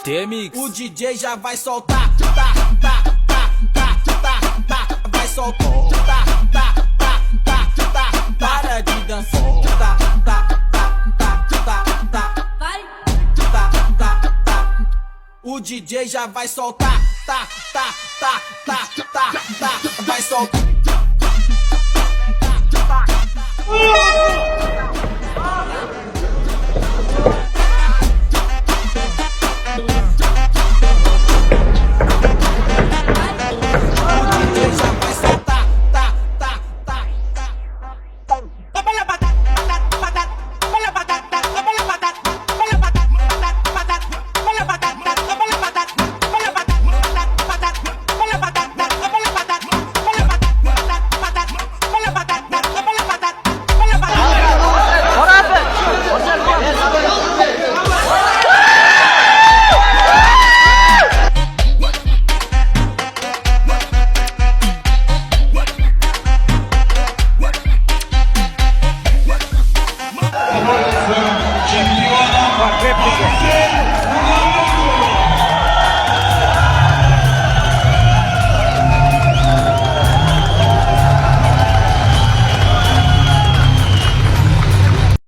T-Mix. O DJ já vai soltar, vai soltar, para de dançar, O DJ já vai soltar, vai soltar. Чемпионом